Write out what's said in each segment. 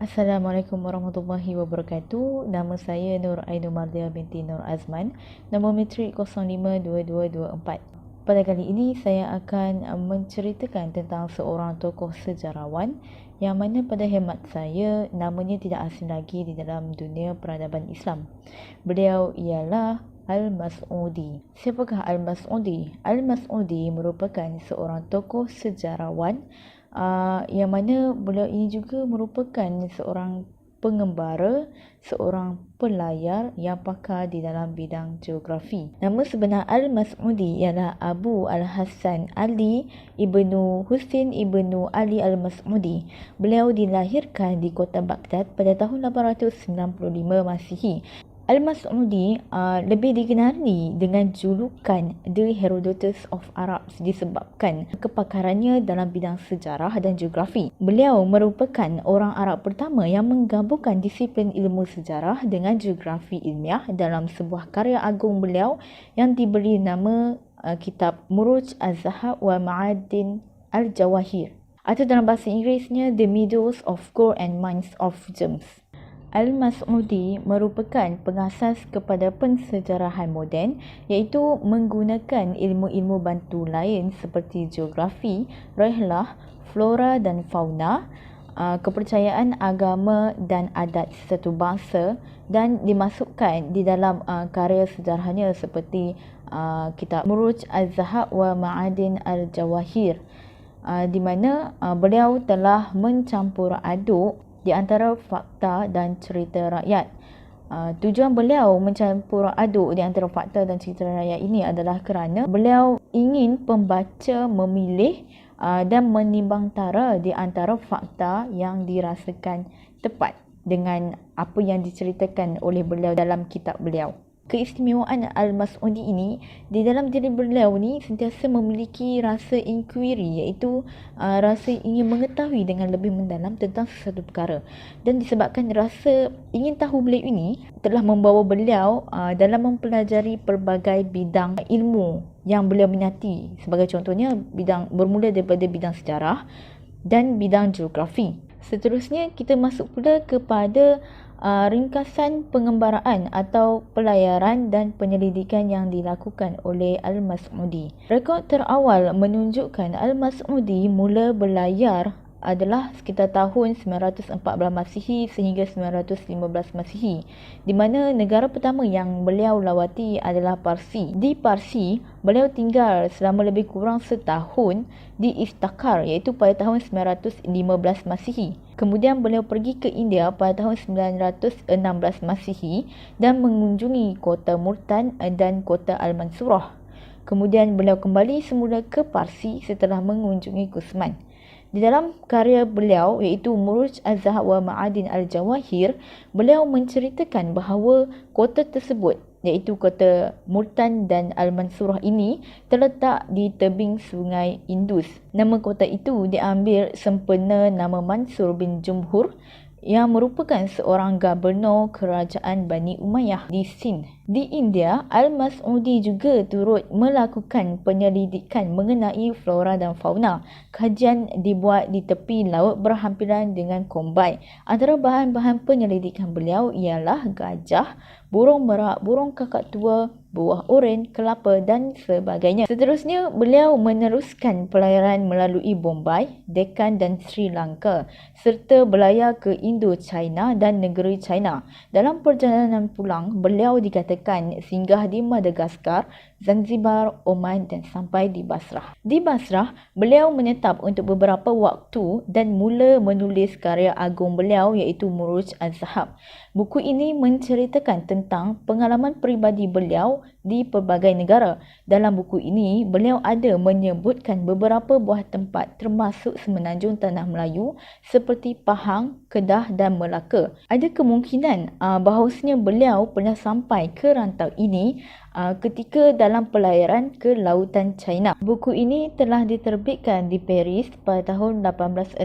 Assalamualaikum warahmatullahi wabarakatuh. Nama saya Nur Ainul Mardia binti Nur Azman. Nombor metrik 052224. Pada kali ini saya akan menceritakan tentang seorang tokoh sejarawan yang mana pada hemat saya namanya tidak asing lagi di dalam dunia peradaban Islam. Beliau ialah Al-Mas'udi. Siapakah Al-Mas'udi? Al-Mas'udi merupakan seorang tokoh sejarawan yang mana beliau ini juga merupakan seorang pengembara, seorang pelayar yang pakar di dalam bidang geografi. Nama sebenar Al-Mas'udi ialah Abu Al-Hasan Ali ibnu Husin ibnu Ali Al-Mas'udi. Beliau dilahirkan di kota Baghdad pada tahun 895 Masihi. Al-Mas'udi lebih dikenali dengan julukan The Herodotus of Arabs disebabkan kepakarannya dalam bidang sejarah dan geografi. Beliau merupakan orang Arab pertama yang menggabungkan disiplin ilmu sejarah dengan geografi ilmiah dalam sebuah karya agung beliau yang diberi nama kitab Muruj Az-Zahab wa Ma'adin Al-Jawahir, atau dalam bahasa Inggerisnya The Meadows of Gold and Mines of Gems. Al-Mas'udi merupakan pengasas kepada pensejarahan moden, iaitu menggunakan ilmu-ilmu bantu lain seperti geografi, rehlah, flora dan fauna, kepercayaan agama dan adat satu bangsa, dan dimasukkan di dalam karya sejarahnya seperti kitab Muruj Az-Zahab wa Ma'adin Al-Jawahir, di mana beliau telah mencampur aduk di antara fakta dan cerita rakyat. Tujuan beliau mencampur aduk di antara fakta dan cerita rakyat ini adalah kerana beliau ingin pembaca memilih dan menimbangtara di antara fakta yang dirasakan tepat dengan apa yang diceritakan oleh beliau dalam kitab beliau. Keistimewaan Al-Mas'udi ini, di dalam diri beliau ni sentiasa memiliki rasa inquiry, iaitu rasa ingin mengetahui dengan lebih mendalam tentang sesuatu perkara. Dan disebabkan rasa ingin tahu beliau ini telah membawa beliau dalam mempelajari pelbagai bidang ilmu yang beliau minati. Sebagai contohnya, bermula daripada bidang sejarah dan bidang geografi. Seterusnya, kita masuk pula kepada ringkasan pengembaraan atau pelayaran dan penyelidikan yang dilakukan oleh Al-Mas'udi. Rekod terawal menunjukkan Al-Mas'udi mula berlayar adalah sekitar tahun 914 Masihi sehingga 915 Masihi, di mana negara pertama yang beliau lawati adalah Parsi. Di Parsi, beliau tinggal selama lebih kurang setahun di Istakar, iaitu pada tahun 915 Masihi. Kemudian beliau pergi ke India pada tahun 916 Masihi dan mengunjungi kota Multan dan kota Al-Mansurah. Kemudian beliau kembali semula ke Parsi setelah mengunjungi Kusman. Di dalam karya beliau iaitu Muruj Az-Zahab wa Ma'adin Al-Jawahir, beliau menceritakan bahawa kota tersebut iaitu kota Multan dan Al-Mansurah ini terletak di tebing sungai Indus. Nama kota itu diambil sempena nama Mansur bin Jumhur yang merupakan seorang gubernur kerajaan Bani Umayyah di Sind. Di India, Al-Mas'udi juga turut melakukan penyelidikan mengenai flora dan fauna. Kajian dibuat di tepi laut berhampiran dengan Kombai. Antara bahan-bahan penyelidikan beliau ialah gajah, burung merak, burung kakak tua, buah oren, kelapa dan sebagainya. Seterusnya, beliau meneruskan pelayaran melalui Bombay, Deccan dan Sri Lanka serta berlayar ke Indo-China dan negeri China. Dalam perjalanan pulang, beliau dikatakan singgah di Madagaskar, Zanzibar, Oman dan sampai di Basrah. Di Basrah, beliau menetap untuk beberapa waktu dan mula menulis karya agung beliau iaitu Muruj Az-Zahab. Buku ini menceritakan tentang pengalaman peribadi beliau di pelbagai negara. Dalam buku ini, beliau ada menyebutkan beberapa buah tempat termasuk semenanjung Tanah Melayu seperti Pahang, Kedah dan Melaka. Ada kemungkinan bahawasanya beliau pernah sampai ke rantau ini ketika dalam pelayaran ke lautan China. Buku ini telah diterbitkan di Paris pada tahun 1861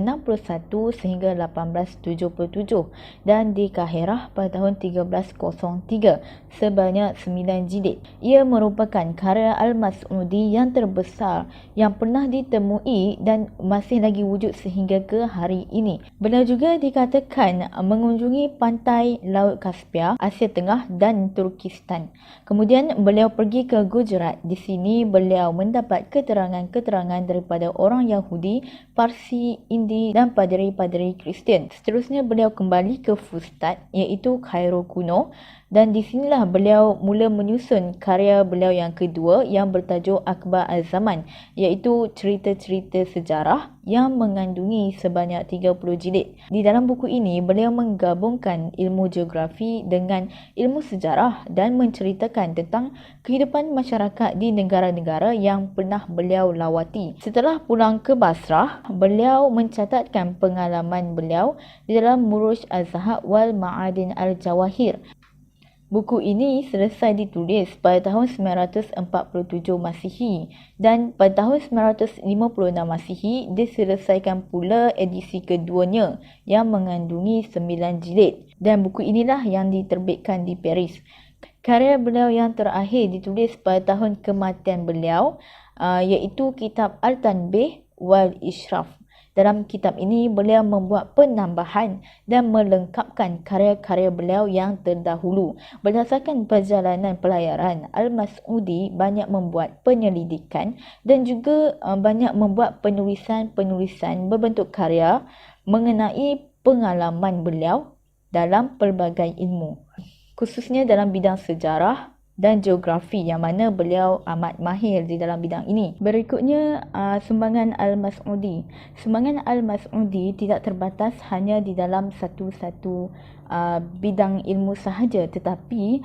sehingga 1877 dan di Kahirah pada tahun 1303 sebanyak 9 jilid. Ia merupakan karya Al-Mas'udi yang terbesar yang pernah ditemui dan masih lagi wujud sehingga ke hari ini. Beliau juga dikatakan mengunjungi pantai Laut Kaspia, Asia Tengah dan Turkistan. Kemudian beliau pergi ke Gujarat. Di sini beliau mendapat keterangan-keterangan daripada orang Yahudi, Parsi, Indi dan paderi-paderi Kristian. Seterusnya beliau kembali ke Fustat iaitu Kairo kuno. Dan di sinilah beliau mula menyusun karya beliau yang kedua yang bertajuk Akhbar Az-Zaman, iaitu cerita-cerita sejarah yang mengandungi sebanyak 30 jilid. Di dalam buku ini, beliau menggabungkan ilmu geografi dengan ilmu sejarah dan menceritakan tentang kehidupan masyarakat di negara-negara yang pernah beliau lawati. Setelah pulang ke Basrah, beliau mencatatkan pengalaman beliau di dalam Muruj Az-Zahab wal Ma'adin Al-Jawahir. Buku ini selesai ditulis pada tahun 947 Masihi dan pada tahun 956 Masihi diselesaikan pula edisi keduanya yang mengandungi 9 jilid dan buku inilah yang diterbitkan di Paris. Karya beliau yang terakhir ditulis pada tahun kematian beliau iaitu kitab Al-Tanbih wal Ishraf. Dalam kitab ini, beliau membuat penambahan dan melengkapkan karya-karya beliau yang terdahulu. Berdasarkan perjalanan pelayaran, Al-Mas'udi banyak membuat penyelidikan dan juga banyak membuat penulisan-penulisan berbentuk karya mengenai pengalaman beliau dalam pelbagai ilmu, khususnya dalam bidang sejarah dan geografi yang mana beliau amat mahir di dalam bidang ini. Berikutnya, sumbangan Al-Mas'udi. Sumbangan Al-Mas'udi tidak terbatas hanya di dalam satu-satu bidang ilmu sahaja, tetapi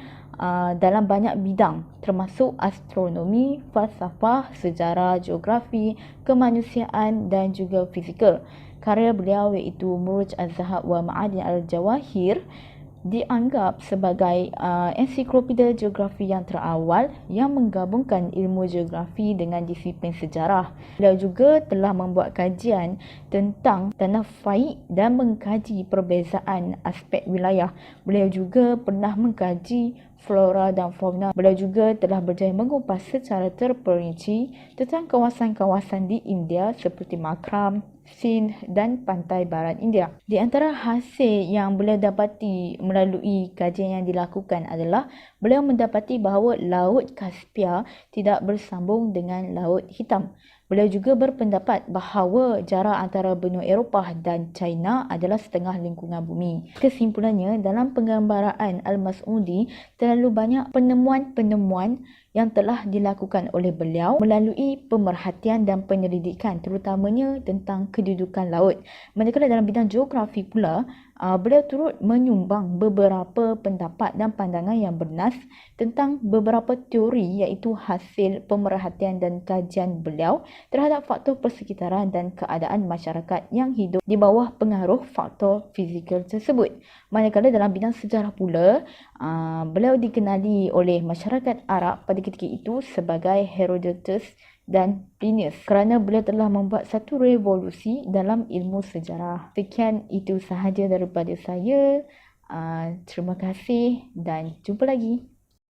dalam banyak bidang termasuk astronomi, falsafah, sejarah, geografi, kemanusiaan dan juga fizikal. Karya beliau iaitu Muruj Az-Zahab wa Ma'adin Al-Jawahir dianggap sebagai ensiklopedia geografi yang terawal yang menggabungkan ilmu geografi dengan disiplin sejarah. Beliau juga telah membuat kajian tentang tanah faik dan mengkaji perbezaan aspek wilayah. Beliau juga pernah mengkaji flora dan fauna. Beliau juga telah berjaya mengupas secara terperinci tentang kawasan-kawasan di India seperti Makram, Sindh dan pantai barat India. Di antara hasil yang beliau dapati melalui kajian yang dilakukan adalah beliau mendapati bahawa Laut Kaspia tidak bersambung dengan Laut Hitam. Beliau juga berpendapat bahawa jarak antara benua Eropah dan China adalah setengah lingkungan bumi. Kesimpulannya, dalam penggambaraan Al-Mas'udi, terlalu banyak penemuan-penemuan yang telah dilakukan oleh beliau melalui pemerhatian dan penyelidikan, terutamanya tentang kedudukan laut. Manakala dalam bidang geografi pula, beliau turut menyumbang beberapa pendapat dan pandangan yang bernas tentang beberapa teori iaitu hasil pemerhatian dan kajian beliau terhadap faktor persekitaran dan keadaan masyarakat yang hidup di bawah pengaruh faktor fizikal tersebut. Manakala dalam bidang sejarah pula, beliau dikenali oleh masyarakat Arab pada ketika itu sebagai Herodotus dan Plinius kerana beliau telah membuat satu revolusi dalam ilmu sejarah. Sekian itu sahaja daripada saya. Terima kasih dan jumpa lagi.